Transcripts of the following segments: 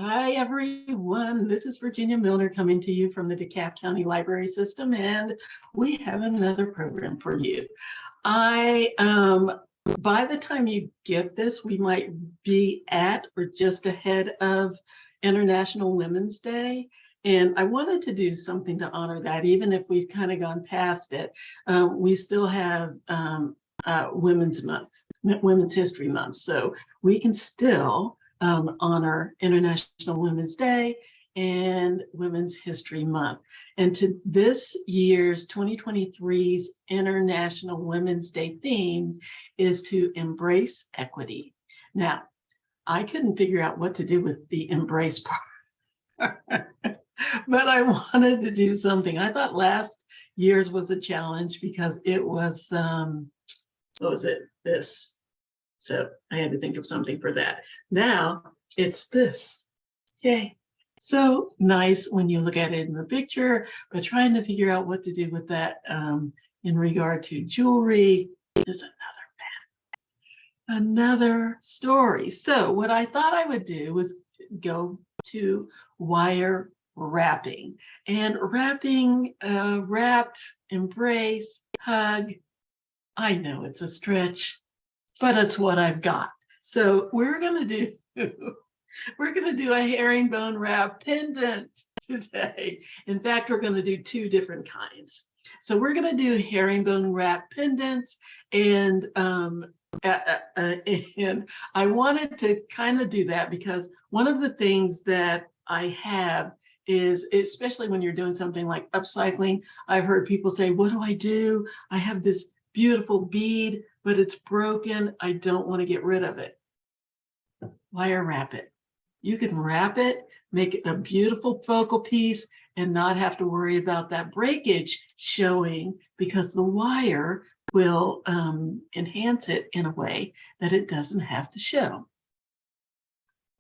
Hi, everyone. This is Virginia Milner coming to you from the DeKalb County Library System, and we have another program for you. By the time you get this, we might be at or just ahead of International Women's Day. And I wanted to do something to honor that, even if we've kind of gone past it. We still have Women's Month, Women's History Month. So we can still honor International Women's Day and Women's History Month. And to this year's 2023's International Women's Day theme is to embrace equity. Now, I couldn't figure out what to do with the embrace part, but I wanted to do something. I thought last year's was a challenge because it was, what was it? This. So I had to think of something for that. Now it's this. Yay. So nice when you look at it in the picture, but trying to figure out what to do with that in regard to jewelry is another story. So what I thought I would do was go to wire wrapping. And wrapping, wrap, embrace, hug. I know it's a stretch, but it's what I've got. So we're gonna do a herringbone wrap pendant today. In fact, we're gonna do two different kinds. So we're gonna do herringbone wrap pendants, and I wanted to kind of do that because one of the things that I have is, especially when you're doing something like upcycling, I've heard people say, what do I do? I have this beautiful bead, but it's broken. I don't want to get rid of it. Wire wrap it. You can wrap it, make it a beautiful focal piece, and not have to worry about that breakage showing because the wire will enhance it in a way that it doesn't have to show.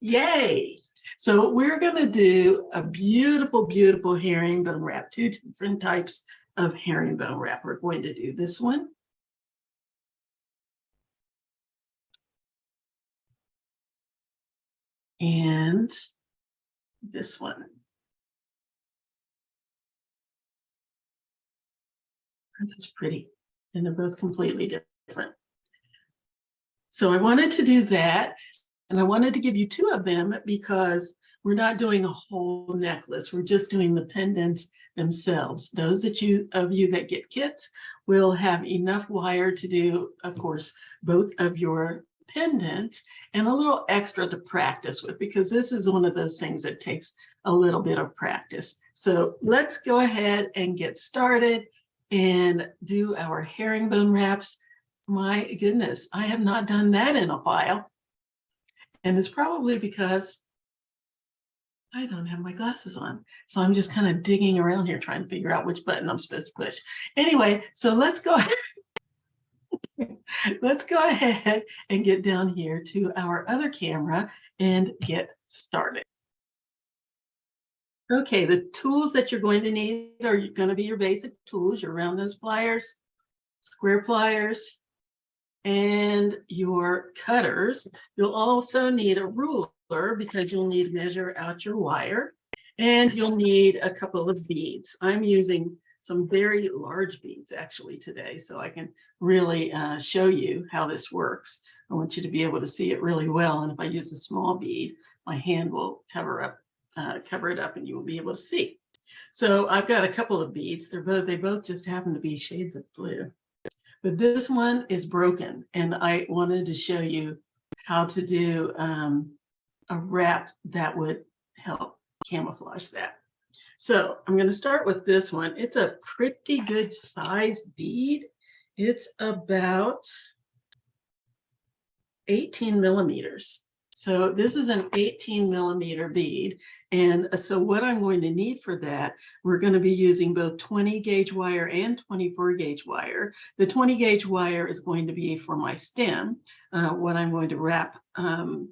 Yay! So we're going to do a beautiful, beautiful herringbone wrap, two different types of herringbone wrap. We're going to do this one. And this one. That's pretty, and they're both completely different. So I wanted to do that, and I wanted to give you two of them because we're not doing a whole necklace. We're just doing the pendants themselves. Those of you that get kits will have enough wire to do, of course, both of your pendants and a little extra to practice with, because this is one of those things that takes a little bit of practice. So let's go ahead and get started and do our herringbone wraps. My goodness, I have not done that in a while. And it's probably because I don't have my glasses on. So I'm just kind of digging around here trying to figure out which button I'm supposed to push. Anyway, so let's go ahead. Let's go ahead and get down here to our other camera and get started. Okay, the tools that you're going to need are going to be your basic tools, your round nose pliers, square pliers, and your cutters. You'll also need a ruler because you'll need to measure out your wire, and you'll need a couple of beads. I'm using some very large beads actually today, so I can really show you how this works. I want you to be able to see it really well, and if I use a small bead, my hand will cover it up and you will be able to see. So I've got a couple of beads. They both just happen to be shades of blue. But this one is broken, and I wanted to show you how to do a wrap that would help camouflage that. So I'm going to start with this one. It's a pretty good sized bead. It's about 18 millimeters. So this is an 18 millimeter bead. And so what I'm going to need for that, we're going to be using both 20 gauge wire and 24 gauge wire. The 20 gauge wire is going to be for my stem. What I'm going to wrap wind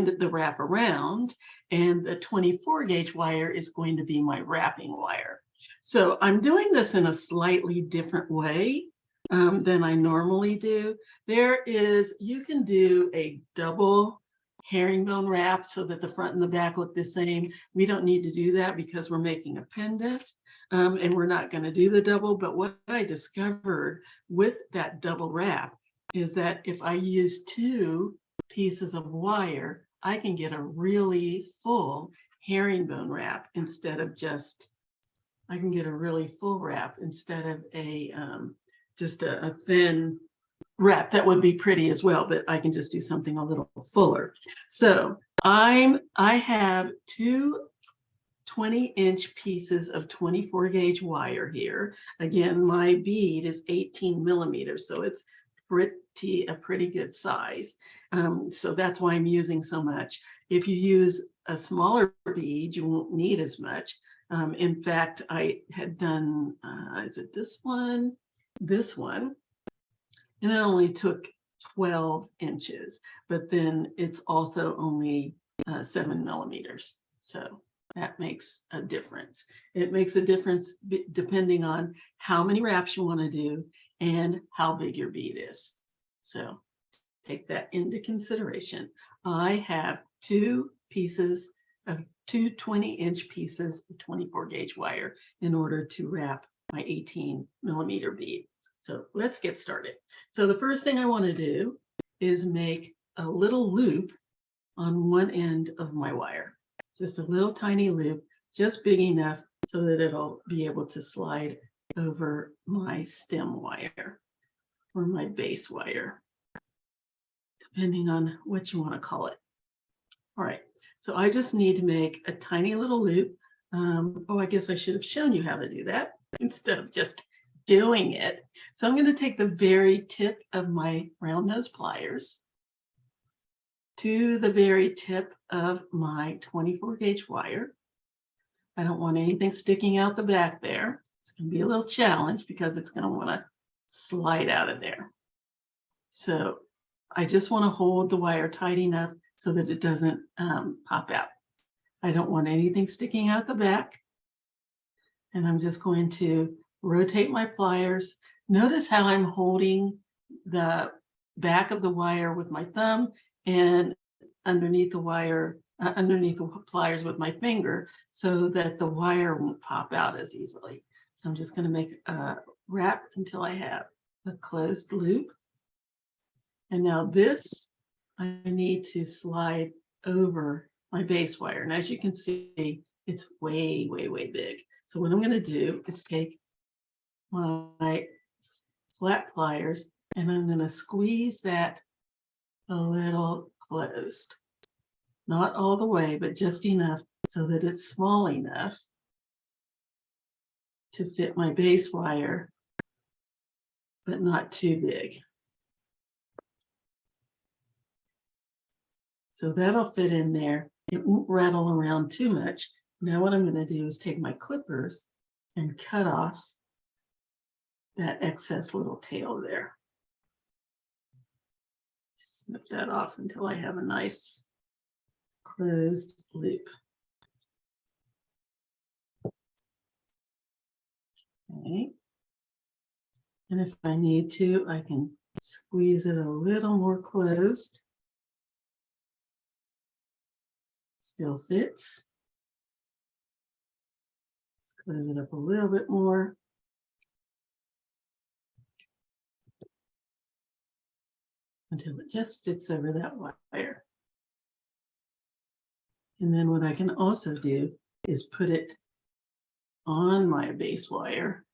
the wrap around, and the 24 gauge wire is going to be my wrapping wire. So I'm doing this in a slightly different way than I normally do. You can do a double herringbone wrap so that the front and the back look the same. We don't need to do that because we're making a pendant, and we're not going to do the double. But what I discovered with that double wrap is that if I use 2 pieces of wire, I can get a really full herringbone wrap instead of just, I can get a really full wrap instead of a just a thin wrap. That would be pretty as well, but I can just do something a little fuller. So I have 2 20-inch pieces of 24 gauge wire here. Again, my bead is 18 millimeters, so it's a pretty good size. So that's why I'm using so much. If you use a smaller bead, you won't need as much. In fact, I had done, is it this one? This one, and it only took 12 inches, but then it's also only 7 millimeters. So that makes a difference. It makes a difference depending on how many wraps you want to do and how big your bead is. So take that into consideration. I have 2 pieces of 2 20-inch pieces of 24 gauge wire in order to wrap my 18 millimeter bead. So let's get started. So the first thing I want to do is make a little loop on one end of my wire. Just a little tiny loop, just big enough so that it'll be able to slide over my stem wire or my base wire, depending on what you want to call it. All right, so I just need to make a tiny little loop. Oh, I guess I should have shown you how to do that instead of just doing it. So I'm going to take the very tip of my round nose pliers to the very tip of my 24 gauge wire. I don't want anything sticking out the back there. It's going to be a little challenge because it's going to want to slide out of there. So I just want to hold the wire tight enough so that it doesn't pop out. I don't want anything sticking out the back. And I'm just going to rotate my pliers. Notice how I'm holding the back of the wire with my thumb and underneath the wire, underneath the pliers with my finger so that the wire won't pop out as easily. So I'm just going to make a wrap until I have a closed loop. And now this, I need to slide over my base wire. And as you can see, it's way, way, way big. So what I'm going to do is take my flat pliers and I'm going to squeeze that a little closed. Not all the way, but just enough so that it's small enough to fit my base wire, but not too big. So that'll fit in there. It won't rattle around too much. Now what I'm going to do is take my clippers and cut off that excess little tail there. Snip that off until I have a nice closed loop. Okay. And if I need to, I can squeeze it a little more closed. Still fits. Let's close it up a little bit more. Until it just fits over that wire. And then what I can also do is put it on my base wire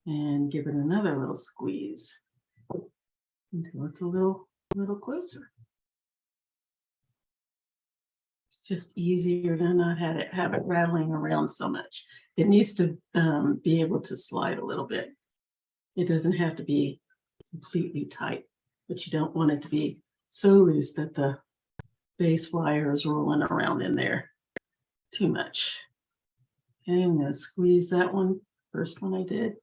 and give it another little squeeze until it's a little closer. It's just easier to not have it rattling around so much. It needs to be able to slide a little bit. It doesn't have to be completely tight, but you don't want it to be so loose that the base wire is rolling around in there too much. Okay, I'm going to squeeze that one, first one I did.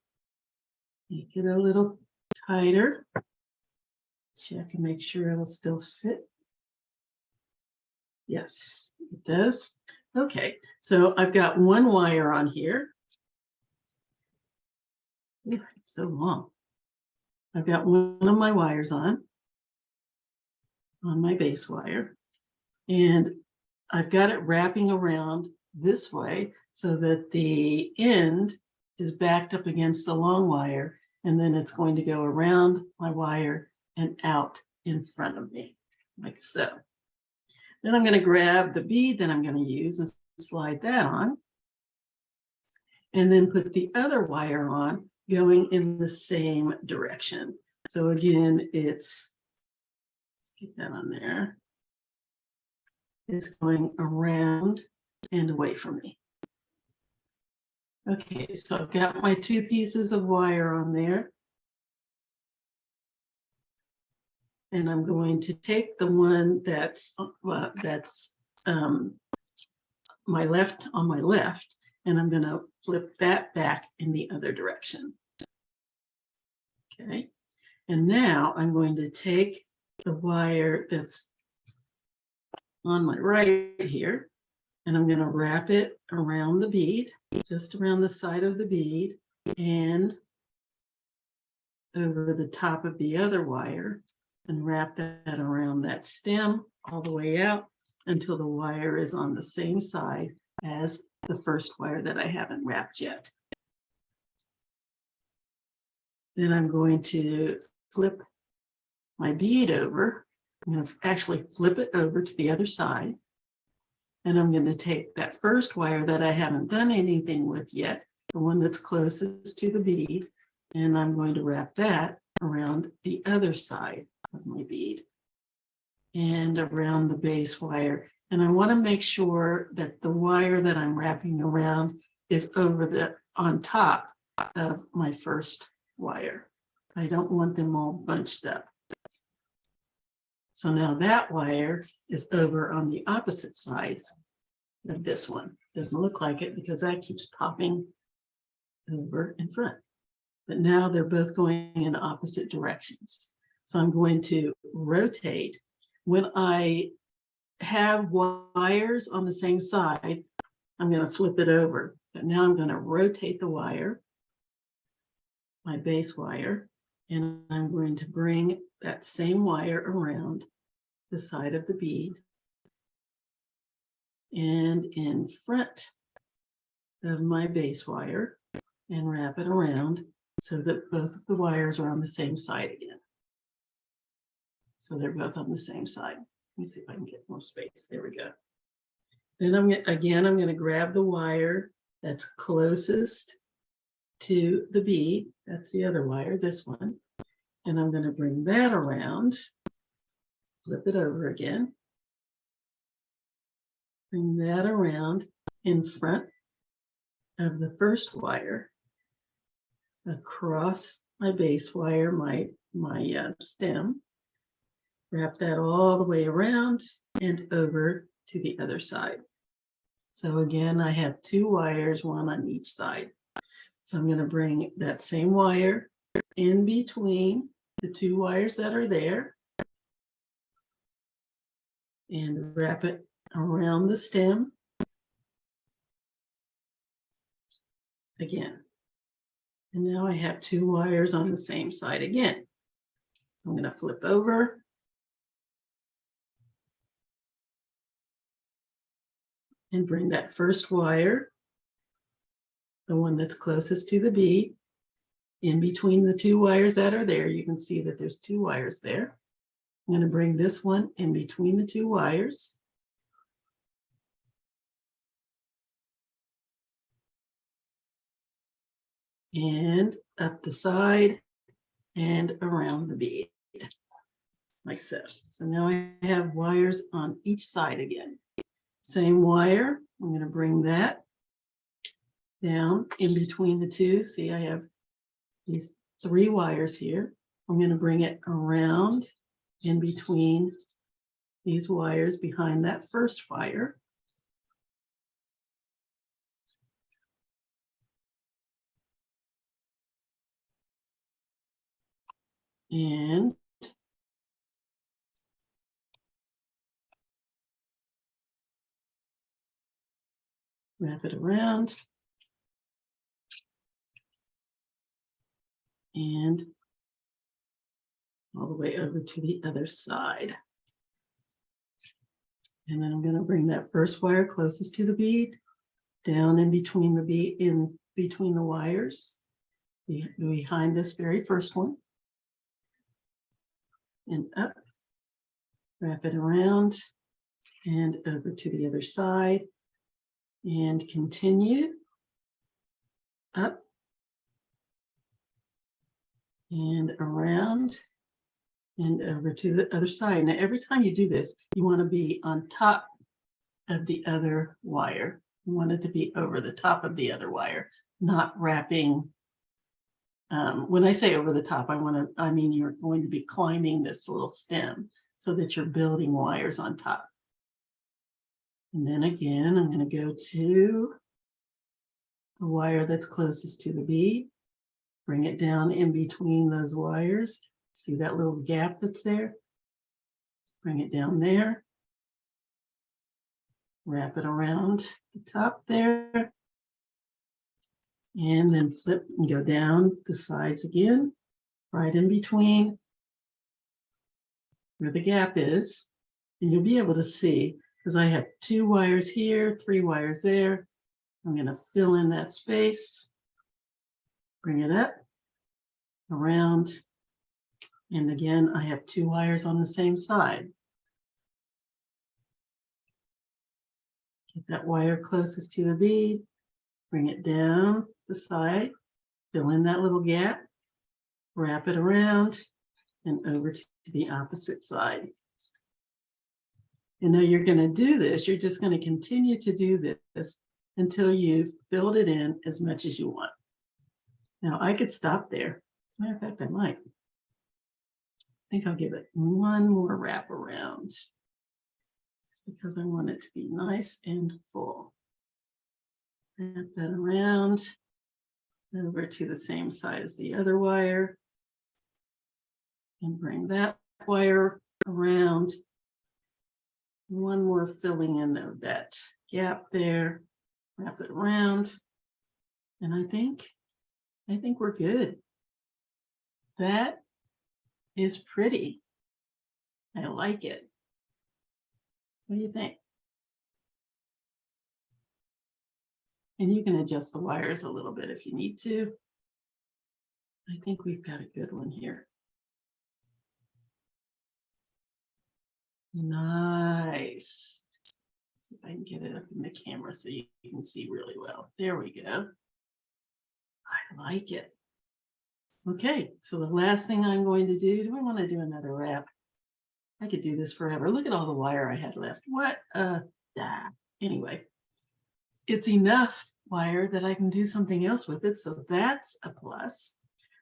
Make it a little tighter. Check and make sure it'll still fit. Yes, it does. Okay, so I've got one wire on here. Ooh, it's so long. I've got one of my wires on my base wire. And I've got it wrapping around this way so that the end is backed up against the long wire, and then it's going to go around my wire and out in front of me, like so. Then I'm going to grab the bead that I'm going to use and slide that on, and then put the other wire on going in the same direction. So again, let's get that on there. It's going around and away from me. Okay, so I've got my 2 pieces of wire on there. And I'm going to take the one that's my left on my left, and I'm going to flip that back in the other direction. Okay, and now I'm going to take the wire that's on my right here, and I'm going to wrap it around the bead, just around the side of the bead, and over the top of the other wire, and wrap that around that stem all the way out until the wire is on the same side as the first wire that I haven't wrapped yet. Then I'm going to flip my bead over. I'm going to actually flip it over to the other side. And I'm going to take that first wire that I haven't done anything with yet, the one that's closest to the bead, and I'm going to wrap that around the other side of my bead and around the base wire. And I want to make sure that the wire that I'm wrapping around is on top of my first wire. I don't want them all bunched up. So now that wire is over on the opposite side of this one. Doesn't look like it because that keeps popping over in front. But now they're both going in opposite directions. So I'm going to rotate. When I have wires on the same side, I'm going to flip it over. But now I'm going to rotate the wire, my base wire, and I'm going to bring that same wire around the side of the bead and in front of my base wire and wrap it around so that both of the wires are on the same side again. So they're both on the same side. Let me see if I can get more space. There we go. Then I'm going to grab the wire that's closest to the bead. That's the other wire, this one. And I'm going to bring that around, flip it over again. Bring that around in front of the first wire, across my base wire, my stem. Wrap that all the way around and over to the other side. So again, I have 2 wires, one on each side. So I'm going to bring that same wire in between the 2 wires that are there and wrap it around the stem again. And now I have 2 wires on the same side again. I'm going to flip over. And bring that first wire, the one that's closest to the bead, in between the 2 wires that are there. You can see that there's 2 wires there. I'm going to bring this one in between the 2 wires. And up the side and around the bead, like so. So now I have wires on each side again. Same wire, I'm going to bring that down in between the 2. See, I have these 3 wires here. I'm going to bring it around in between these wires behind that first wire. And wrap it around and all the way over to the other side. And then I'm going to bring that first wire closest to the bead down in between the bead, in between the wires behind this very first one, and up, wrap it around and over to the other side, and continue up and around and over to the other side. Now, every time you do this, you want to be on top of the other wire. You want it to be over the top of the other wire, not wrapping. When I say over the top, I mean you're going to be climbing this little stem so that you're building wires on top. And then again, I'm going to go to the wire that's closest to the bead, bring it down in between those wires. See that little gap that's there? Bring it down there. Wrap it around the top there. And then flip and go down the sides again, right in between where the gap is. And you'll be able to see, because I have 2 wires here, 3 wires there. I'm going to fill in that space, bring it up, around, and again, I have 2 wires on the same side. Get that wire closest to the bead, bring it down the side, fill in that little gap, wrap it around, and over to the opposite side. And now you're going to do this, you're just going to continue to do this until you've filled it in as much as you want. Now, I could stop there. As a matter of fact, I might. I think I'll give it one more wrap around, just because I want it to be nice and full. Wrap that around, over to the same side as the other wire, and bring that wire around. One more filling in of that gap there, wrap it around, and I think we're good. That is pretty. I like it. What do you think? And you can adjust the wires a little bit if you need to. I think we've got a good one here. Nice. Let's see if I can get it up in the camera so you can see really well. There we go. I like it. Okay, so the last thing I'm going to do I want to do another wrap? I could do this forever. Look at all the wire I had left. What anyway, it's enough wire that I can do something else with it, so that's a plus.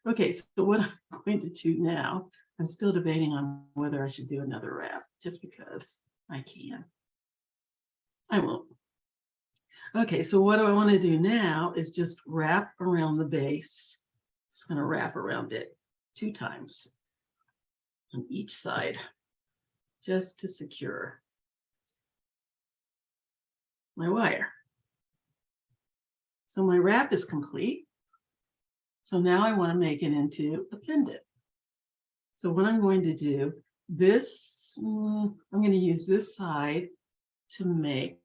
Okay, so what I'm going to do now, I'm still debating on whether I should do another wrap, just because I can. I won't. Okay, so what I want to do now is just wrap around the base. Just going to wrap around it 2 times on each side, just to secure my wire. So my wrap is complete. So now I want to make it into a pendant. So what I'm going to do, this, I'm going to use this side to make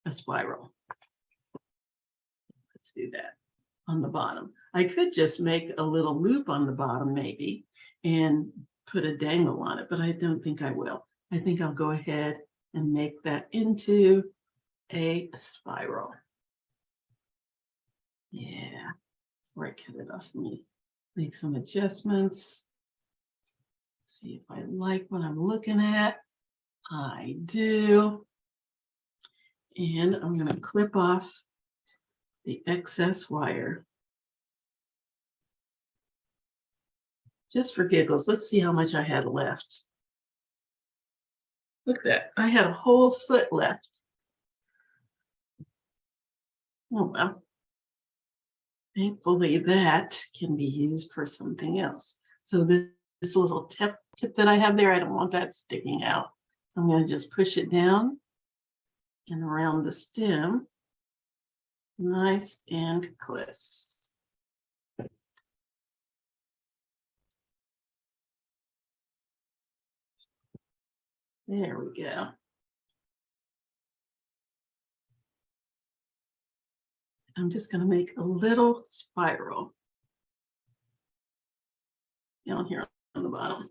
a spiral. Let's do that on the bottom. I could just make a little loop on the bottom maybe and put a dangle on it, but I don't think I will. I think I'll go ahead and make that into a spiral. Yeah, before I cut it off, let me make some adjustments. See if I like what I'm looking at. I do. And I'm going to clip off the excess wire. Just for giggles, let's see how much I had left. Look at that, I had a whole foot left. Oh well. Thankfully, that can be used for something else. So this little tip that I have there, I don't want that sticking out. So I'm going to just push it down and around the stem, nice and close. There we go. I'm just going to make a little spiral down here on the bottom.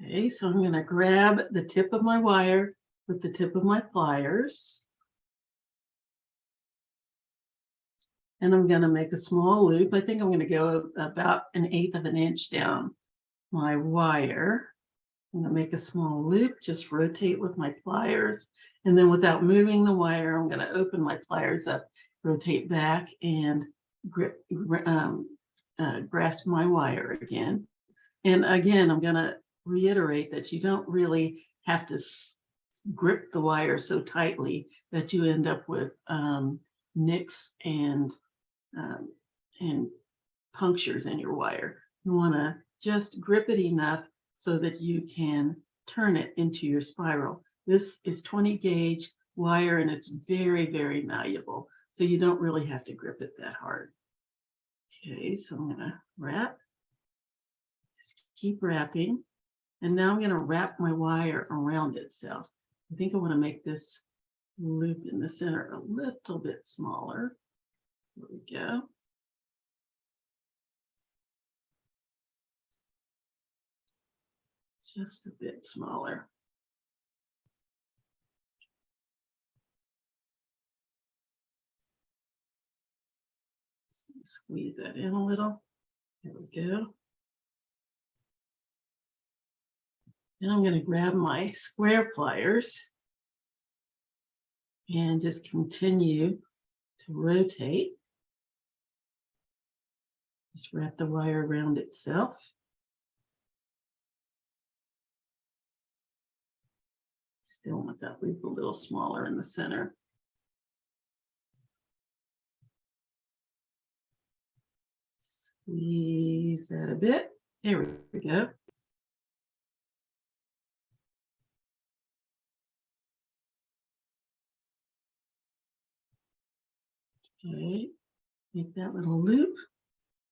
Okay, so I'm going to grab the tip of my wire with the tip of my pliers. And I'm going to make a small loop. I think I'm going to go about 1/8 of an inch down my wire. I'm going to make a small loop, just rotate with my pliers. And then without moving the wire, I'm going to open my pliers up, rotate back, and grasp my wire again. And again, I'm going to reiterate that you don't really have to grip the wire so tightly that you end up with nicks and punctures in your wire. You want to just grip it enough so that you can turn it into your spiral. This is 20 gauge wire and it's very, very malleable. So you don't really have to grip it that hard. Okay, so I'm going to wrap. Just keep wrapping. And now I'm going to wrap my wire around itself. I think I want to make this loop in the center a little bit smaller. There we go. Just a bit smaller. Squeeze that in a little. There we go. Now I'm going to grab my square pliers and just continue to rotate. Just wrap the wire around itself. Still want that loop a little smaller in the center. Squeeze that a bit. There we go. Okay, make that little loop.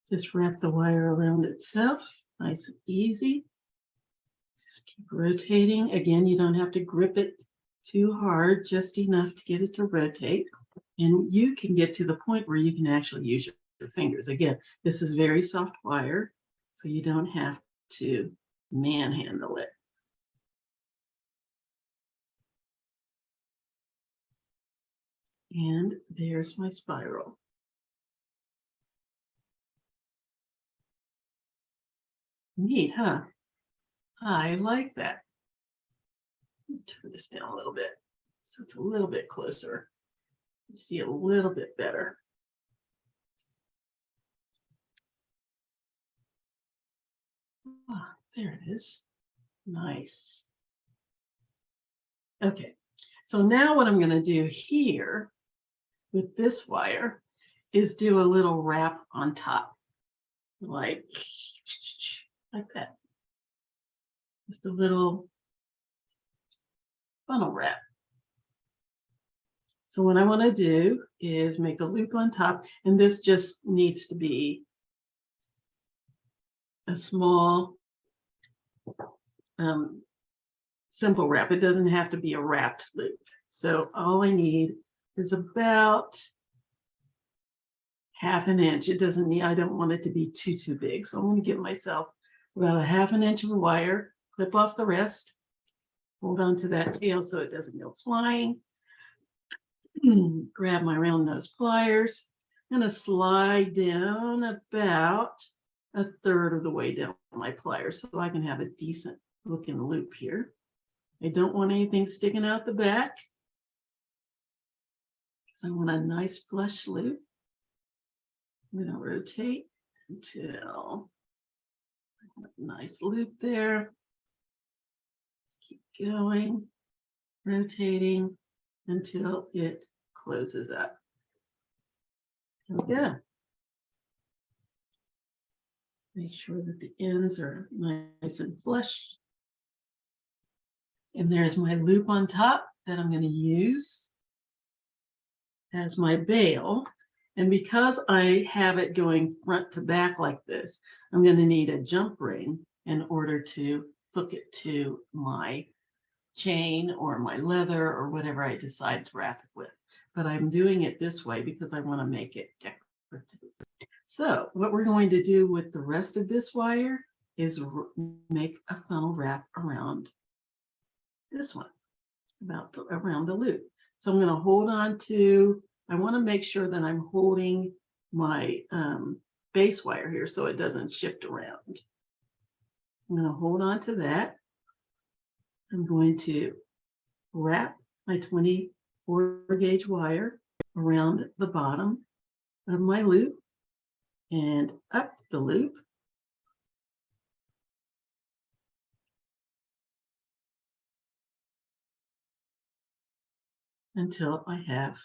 Just wrap the wire around itself. Nice and easy. Just keep rotating. Again, you don't have to grip it too hard, just enough to get it to rotate. And you can get to the point where you can actually use your fingers. Again, this is very soft wire, so you don't have to manhandle it. And there's my spiral. Neat, huh? I like that. Turn this down a little bit so it's a little bit closer. You see a little bit better. Ah, there it is. Nice. Okay, so now what I'm going to do here with this wire is do a little wrap on top, like that. Just a little funnel wrap. So what I want to do is make a loop on top, and this just needs to be a small, simple wrap. It doesn't have to be a wrapped loop. So all I need is about 1/2 inch. It doesn't need, I don't want it to be too big. So I'm going to give myself about 1/2 inch of wire, clip off the rest, hold on to that tail so it doesn't go flying. Grab my round nose pliers. I'm going to slide down about 1/3 of the way down my pliers so I can have a decent looking loop here. I don't want anything sticking out the back because I want a nice flush loop. I'm going to rotate until I have a nice loop there. Just keep going, rotating until it closes up. There we go. Make sure that the ends are nice and flush. And there's my loop on top that I'm going to use as my bail. And because I have it going front to back like this, I'm going to need a jump ring in order to hook it to my chain or my leather or whatever I decide to wrap it with. But I'm doing it this way because I want to make it decorative. So what we're going to do with the rest of this wire is make a funnel wrap around this one, around the loop. So I'm going to hold on to, I want to make sure that I'm holding my base wire here so it doesn't shift around. I'm going to hold on to that. I'm going to wrap my 24 gauge wire around the bottom of my loop and up the loop. Until I have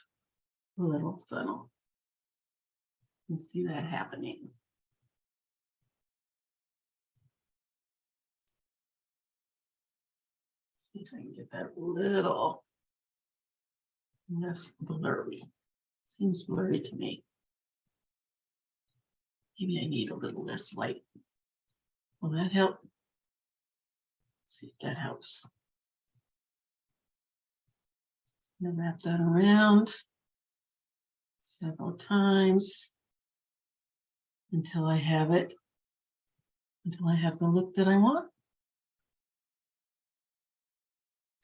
a little funnel. You see that happening. Let's see if I can get that a little less blurry. Seems blurry to me. Maybe I need a little less light. Will that help? Let's see if that helps. I'm gonna wrap that around several times until I have it, until I have the look that I want.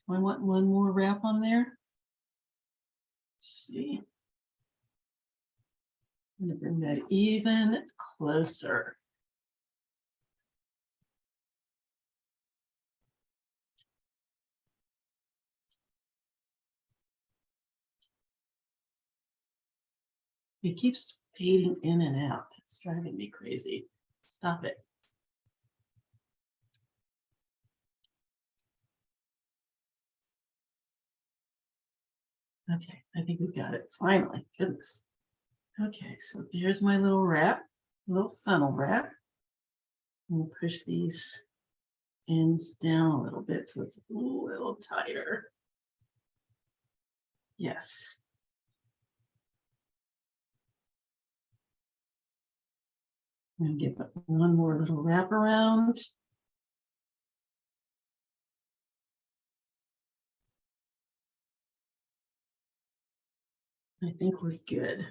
Do I want one more wrap on there? Let's see. I'm gonna bring that even closer. It keeps fading in and out. It's driving me crazy. Stop it. Okay, I think we've got it. Finally, goodness. Okay, so there's my little wrap, little funnel wrap. I'm gonna push these ends down a little bit so it's a little tighter. Yes. I'm gonna give it one more little wrap around. I think we're good.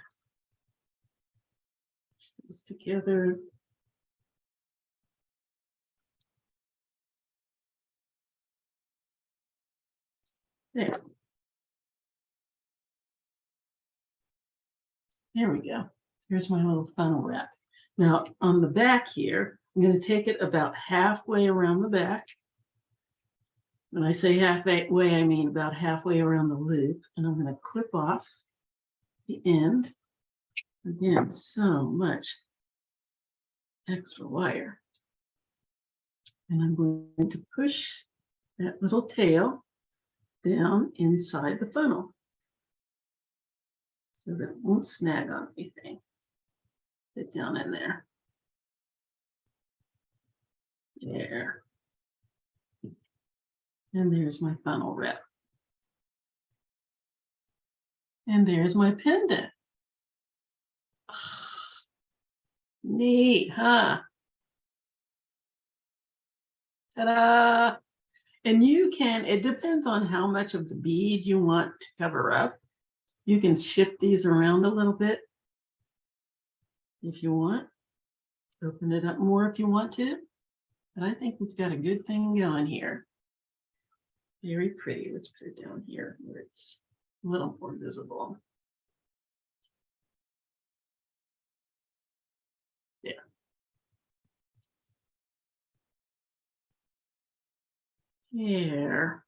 Push those together. There. There we go. Here's my little funnel wrap. Now on the back here, I'm going to take it about halfway around the back. When I say halfway, I mean about halfway around the loop, and I'm going to clip off the end. Again, so much extra wire. And I'm going to push that little tail down inside the funnel so that it won't snag on anything. Get down in there. There. And there's my funnel wrap. And there's my pendant. Neat, huh? Ta-da! And you can, it depends on how much of the bead you want to cover up. You can shift these around a little bit if you want. Open it up more if you want to. But I think we've got a good thing going here. Very pretty. Let's put it down here where it's a little more visible. Yeah. There.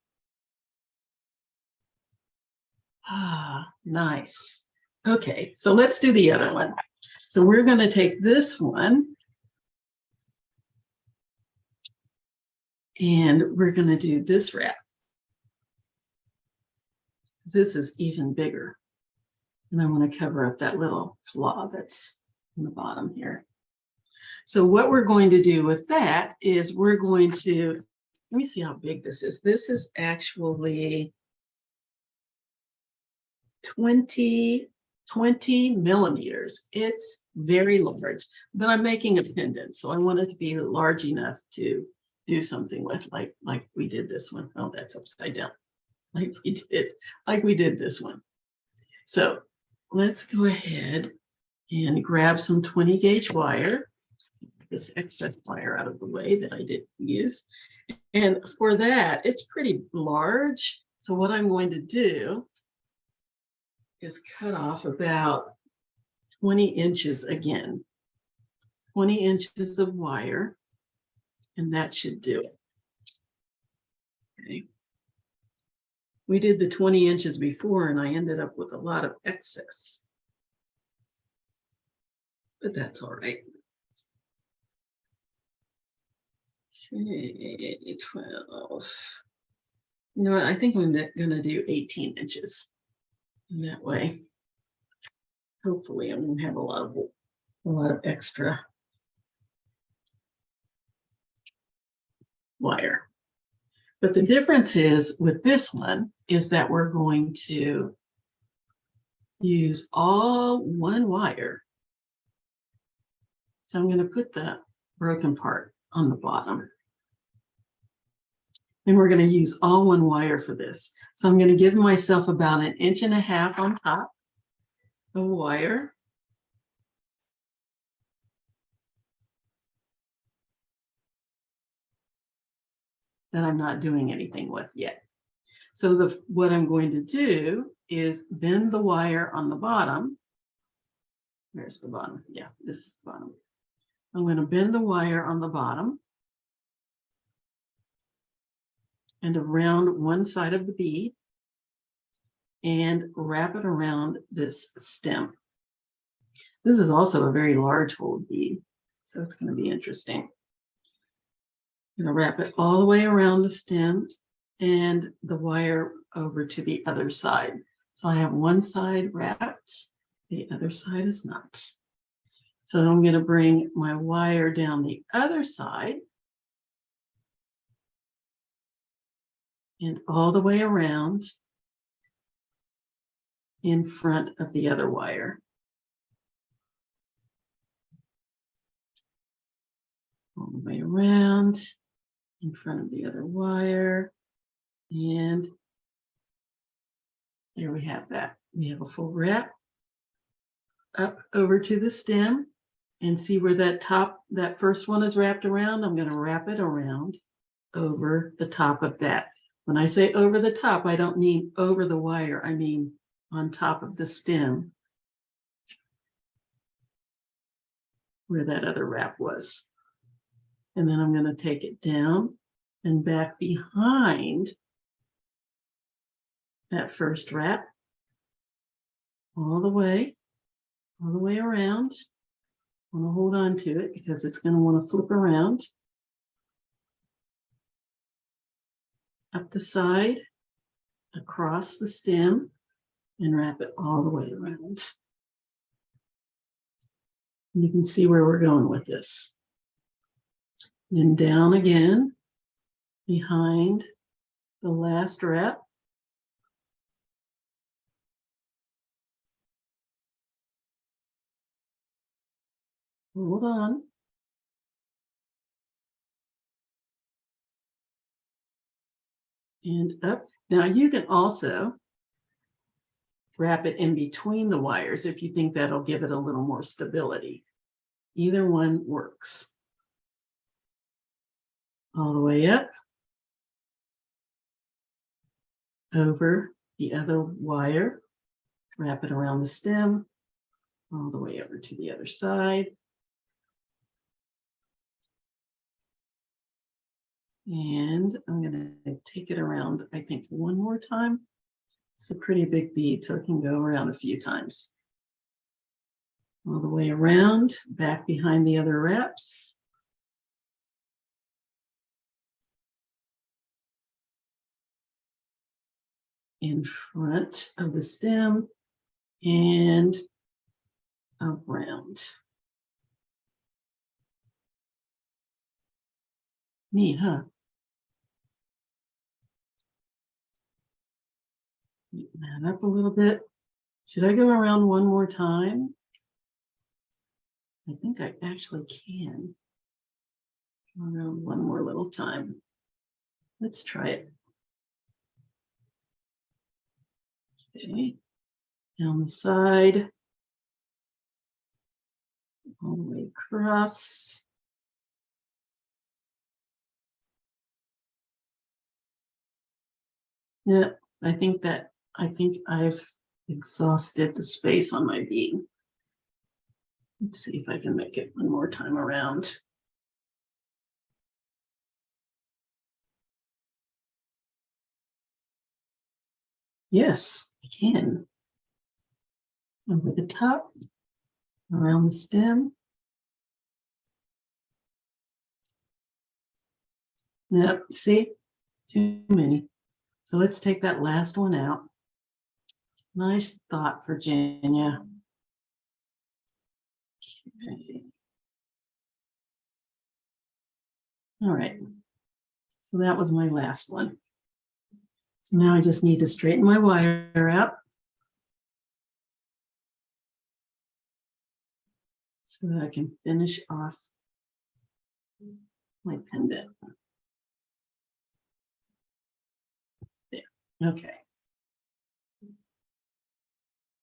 Ah, nice. Okay, so let's do the other one. So we're going to take this one and we're going to do this wrap. This is even bigger. And I want to cover up that little flaw that's in the bottom here. So what we're going to do with that is we're going to, let me see how big this is. This is actually 20 millimeters. It's very large, but I'm making a pendant, so I want it to be large enough to do something with, like we did this one. Oh, that's upside down. Like we did this one. So let's go ahead and grab some 20 gauge wire, this excess wire out of the way that I didn't use. And for that, it's pretty large. So what I'm going to do is cut off about 20 inches again, 20 inches of wire, and that should do it. Okay. We did the 20 inches before, and I ended up with a lot of excess, but that's all right. Okay, 12. You know what? I think I'm going to do 18 inches. And that way, hopefully, I'm going to have a lot of extra wire. But the difference is with this one is that we're going to use all one wire. So I'm going to put the broken part on the bottom. And we're going to use all one wire for this. So I'm going to give myself about 1.5 inches on top of wire. That I'm not doing anything with yet. So what I'm going to do is bend the wire on the bottom. Where's the bottom? Yeah, this is the bottom. I'm going to bend the wire on the bottom and around one side of the bead and wrap it around this stem. This is also a very large hold bead, so it's going to be interesting. I'm going to wrap it all the way around the stem and the wire over to the other side. So I have one side wrapped, the other side is not. So I'm going to bring my wire down the other side and all the way around in front of the other wire. All the way around in front of the other wire. And there we have that. We have a full wrap up over to the stem, and see where that first one is wrapped around. I'm going to wrap it around over the top of that. When I say over the top, I don't mean over the wire. I mean on top of the stem where that other wrap was. And then I'm going to take it down and back behind that first wrap all the way around. I want to hold on to it because it's going to want to flip around up the side, across the stem, and wrap it all the way around. And you can see where we're going with this. Then down again behind the last wrap. Hold on. And up. Now you can also wrap it in between the wires if you think that'll give it a little more stability. Either one works. All the way up over the other wire, wrap it around the stem, all the way over to the other side. And I'm going to take it around, I think, one more time. It's a pretty big bead, so it can go around a few times. All the way around, back behind the other wraps. In front of the stem and around. Neat, huh? Neaten that up a little bit. Should I go around one more time? I think I actually can. Around one more little time. Let's try it. Okay, down the side, all the way across. Yeah, I think I've exhausted the space on my bead. Let's see if I can make it one more time around. Yes, I can. Over the top, around the stem. Yep, see, too many. So let's take that last one out. Nice thought, Virginia. Okay. All right, so that was my last one. So now I just need to straighten my wire out so that I can finish off my pendant. There, okay.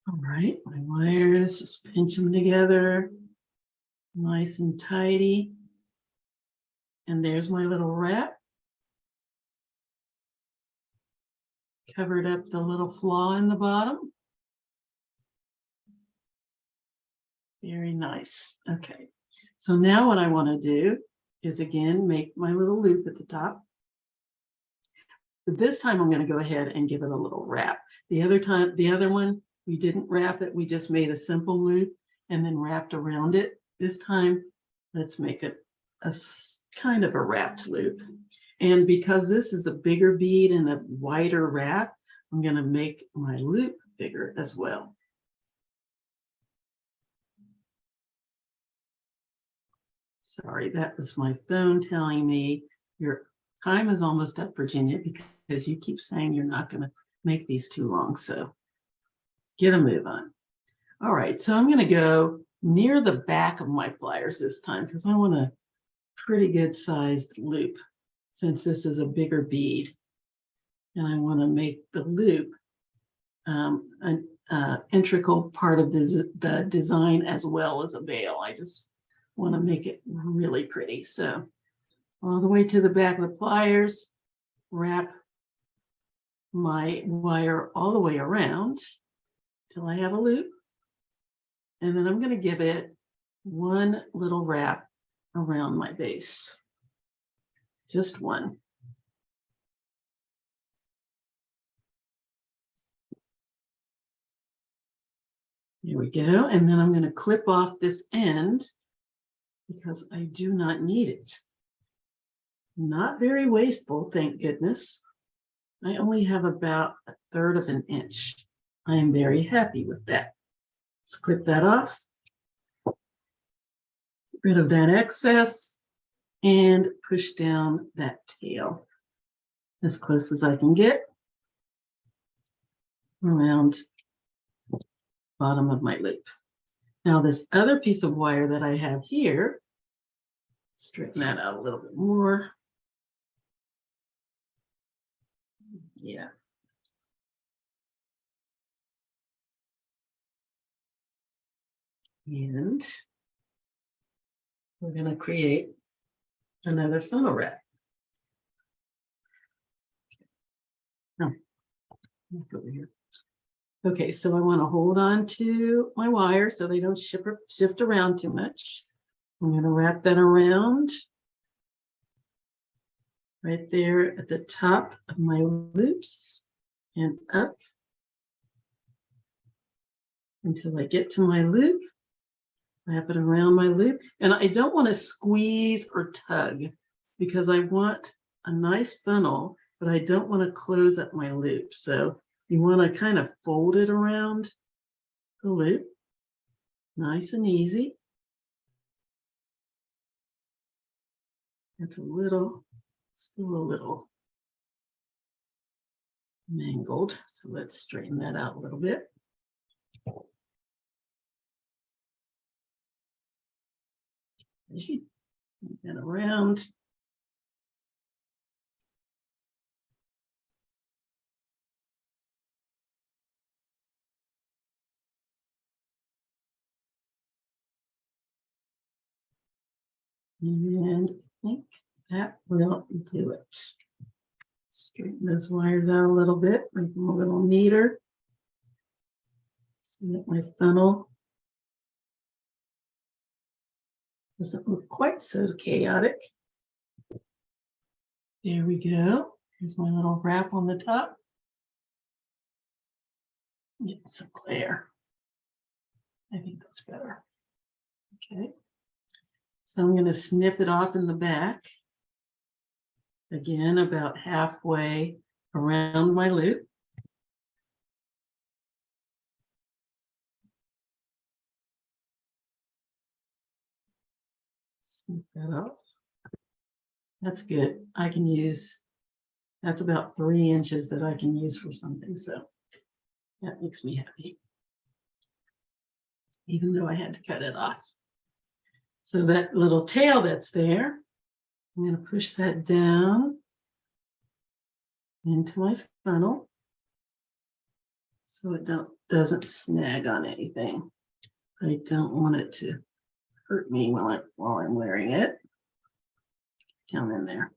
All right, my wires, just pinch them together, nice and tidy. And there's my little wrap. Covered up the little flaw in the bottom. Very nice. Okay, so now what I want to do is again make my little loop at the top. But this time I'm going to go ahead and give it a little wrap. The other one, we didn't wrap it. We just made a simple loop and then wrapped around it. This time, let's make it a kind of a wrapped loop. And because this is a bigger bead and a wider wrap, I'm going to make my loop bigger as well. Sorry, that was my phone telling me your time is almost up, Virginia, because you keep saying you're not going to make these too long. So get a move on. All right, so I'm going to go near the back of my pliers this time because I want a pretty good sized loop since this is a bigger bead. And I want to make the loop an integral part of the design as well as a veil. I just want to make it really pretty. So all the way to the back of the pliers, wrap my wire all the way around till I have a loop. And then I'm going to give it one little wrap around my base. Just one. Here we go. And then I'm going to clip off this end because I do not need it. Not very wasteful, thank goodness. I only have about 1/3 of an inch. I am very happy with that. Let's clip that off. Get rid of that excess and push down that tail as close as I can get around the bottom of my loop. Now this other piece of wire that I have here, straighten that out a little bit more. Yeah. And we're going to create another funnel wrap. Oh, look over here. Okay, so I want to hold on to my wire so they don't shift around too much. I'm going to wrap that around right there at the top of my loops and up until I get to my loop. Wrap it around my loop. And I don't want to squeeze or tug because I want a nice funnel, but I don't want to close up my loop. So you want to kind of fold it around the loop, nice and easy. It's still a little mangled. So let's straighten that out a little bit. Okay. And around And I think that will do it. Straighten those wires out a little bit, make them a little neater. So that my funnel doesn't look quite so chaotic. There we go. Here's my little wrap on the top. Get some glare. I think that's better. Okay. So I'm going to snip it off in the back. Again, about halfway around my loop. Snip that off. That's good. I can use, that's about 3 inches that I can use for something. So that makes me happy, even though I had to cut it off. So that little tail that's there, I'm going to push that down into my funnel so it doesn't snag on anything. I don't want it to hurt me while I'm wearing it. Down in there.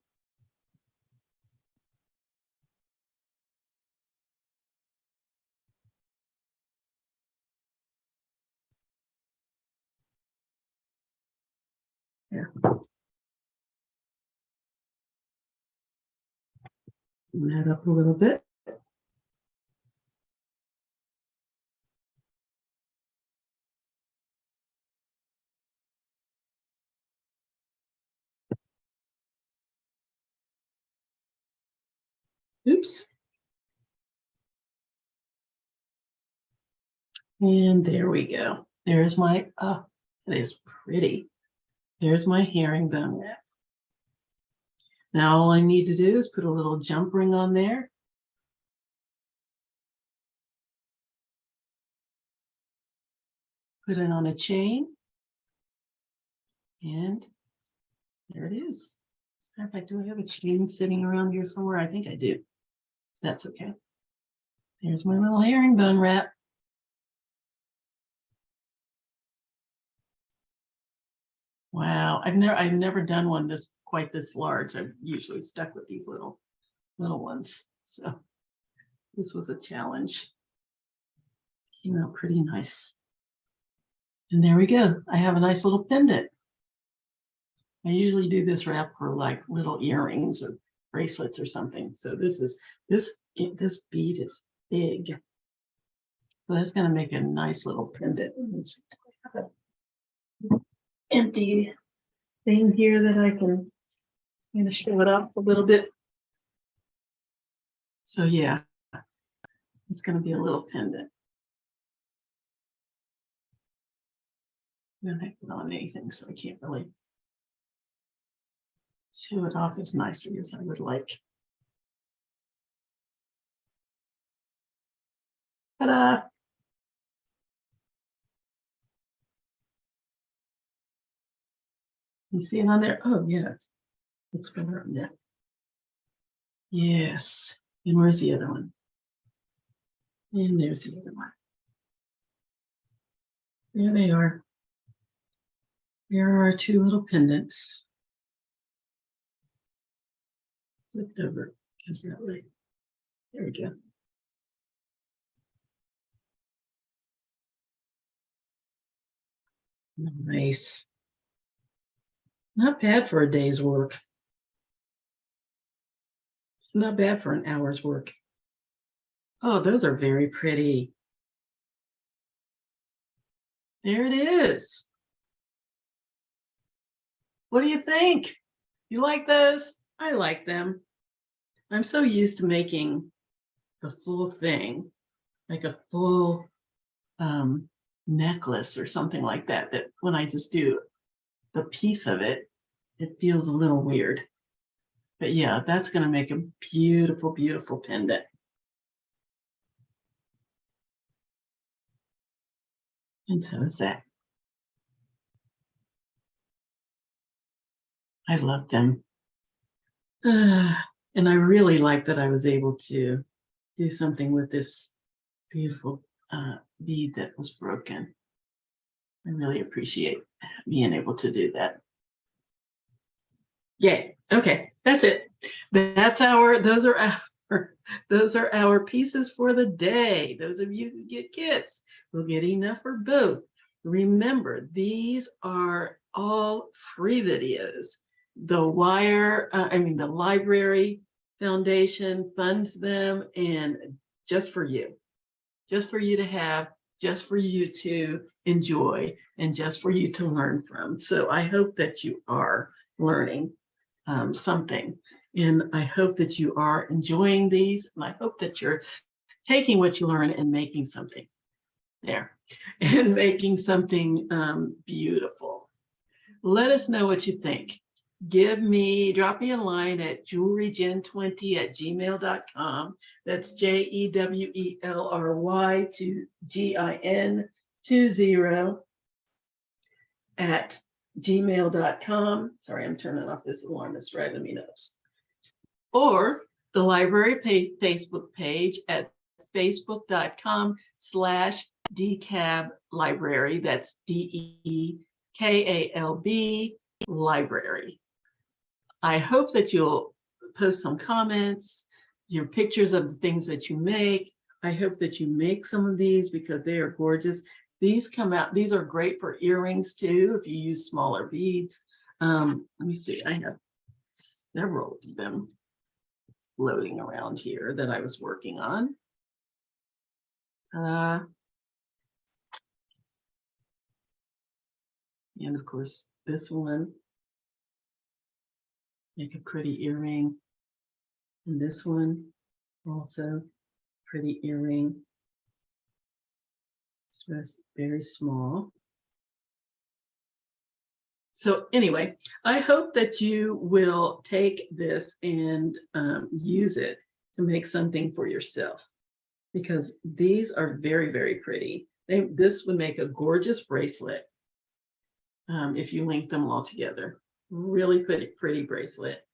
Here. That up a little bit. Oops. And there we go. There's my, oh, it is pretty. There's my herringbone wrap. Now all I need to do is put a little jump ring on there. Put it on a chain. And there it is. In fact, do I have a chain sitting around here somewhere? I think I do. That's okay. There's my little herringbone wrap. Wow, I've never done one quite this large. I've usually stuck with these little ones. So this was a challenge. Came out pretty nice. And there we go. I have a nice little pendant. I usually do this wrap for like little earrings or bracelets or something. So this bead is big. So that's going to make a nice little pendant. Let's have an empty thing here that I can kind of show it off a little bit. So yeah, it's going to be a little pendant. I don't have it on anything, so I can't really show it off as nicely as I would like. Ta-da! You see it on there? Oh, yes. It's better on there. Yes. And where's the other one? And there's the other one. There they are. There are our 2 little pendants. Flipped over, because that way. There we go. Nice. Not bad for a day's work. Not bad for an hour's work. Oh, those are very pretty. There it is. What do you think? You like those? I like them. I'm so used to making the full thing, like a full necklace or something like that, that when I just do the piece of it, it feels a little weird. But yeah, that's going to make a beautiful, beautiful pendant. And so is that. I love them. And I really like that I was able to do something with this beautiful bead that was broken. I really appreciate being able to do that. Yay. Okay, that's it. Those are our pieces for the day. Those of you who get kits will get enough for both. Remember, these are all free videos. The Library Foundation funds them, and just for you to have, just for you to enjoy, and just for you to learn from. So I hope that you are learning something. And I hope that you are enjoying these. And I hope that you're taking what you learn and making something there and making something beautiful. Let us know what you think. Drop me a line at jewelrygen20@gmail.com. That's JEWELRY to GIN20 at gmail.com. Sorry, I'm turning off this alarm. It's driving me nuts. Or the library Facebook page at facebook.com/DeKalb Library. That's DEKALB Library. I hope that you'll post some comments, your pictures of the things that you make. I hope that you make some of these because they are gorgeous. These are great for earrings too, if you use smaller beads. Let me see, I have several of them floating around here that I was working on. And of course, this one, make a pretty earring. And this one, also pretty earring. It's very small. So anyway, I hope that you will take this and use it to make something for yourself, because these are very, very pretty. This would make a gorgeous bracelet if you link them all together. Really pretty bracelet.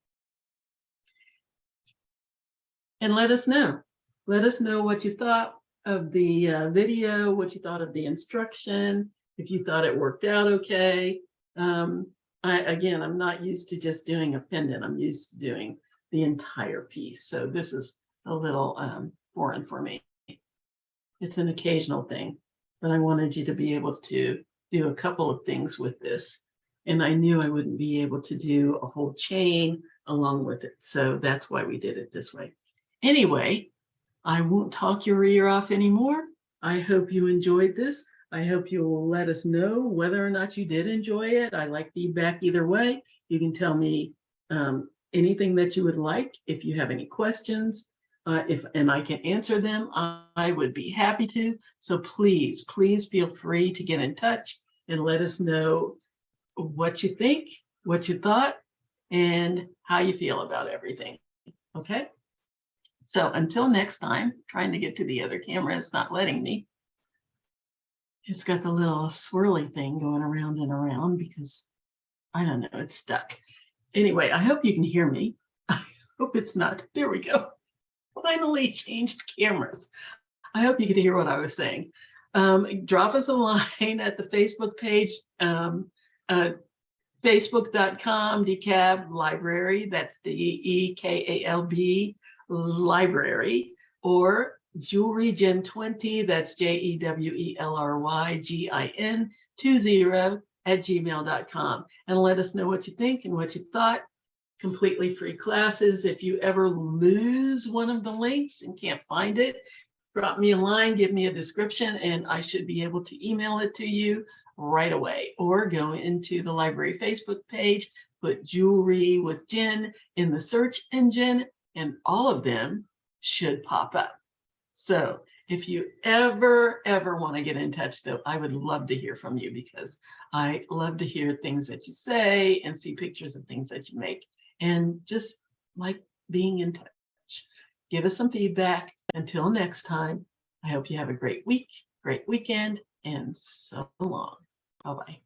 And let us know. Let us know what you thought of the video, what you thought of the instruction, if you thought it worked out okay. Again, I'm not used to just doing a pendant. I'm used to doing the entire piece. So this is a little foreign for me. It's an occasional thing, but I wanted you to be able to do a couple of things with this. And I knew I wouldn't be able to do a whole chain along with it. So that's why we did it this way. Anyway, I won't talk your ear off anymore. I hope you enjoyed this. I hope you will let us know whether or not you did enjoy it. I like feedback either way. You can tell me anything that you would like. If you have any questions, and I can answer them, I would be happy to. So please feel free to get in touch and let us know what you think, what you thought, and how you feel about everything. Okay? So until next time, trying to get to the other camera, it's not letting me. It's got the little swirly thing going around and around because, I don't know, it's stuck. Anyway, I hope you can hear me. I hope it's not. There we go. Finally changed cameras. I hope you could hear what I was saying. Drop us a line at the Facebook page, facebook.com DeKalb Library. That's DEKALB Library, or jewelrygen20, that's JEWELRYGIN20@gmail.com, and let us know what you think and what you thought. Completely free classes. If you ever lose one of the links and can't find it, drop me a line, give me a description, and I should be able to email it to you right away. Or go into the library Facebook page, put Jewelry with Jen in the search engine, and all of them should pop up. So if you ever want to get in touch, though, I would love to hear from you, because I love to hear things that you say and see pictures of things that you make, and just like being in touch. Give us some feedback. Until next time, I hope you have a great week, great weekend, and so long. Bye-bye.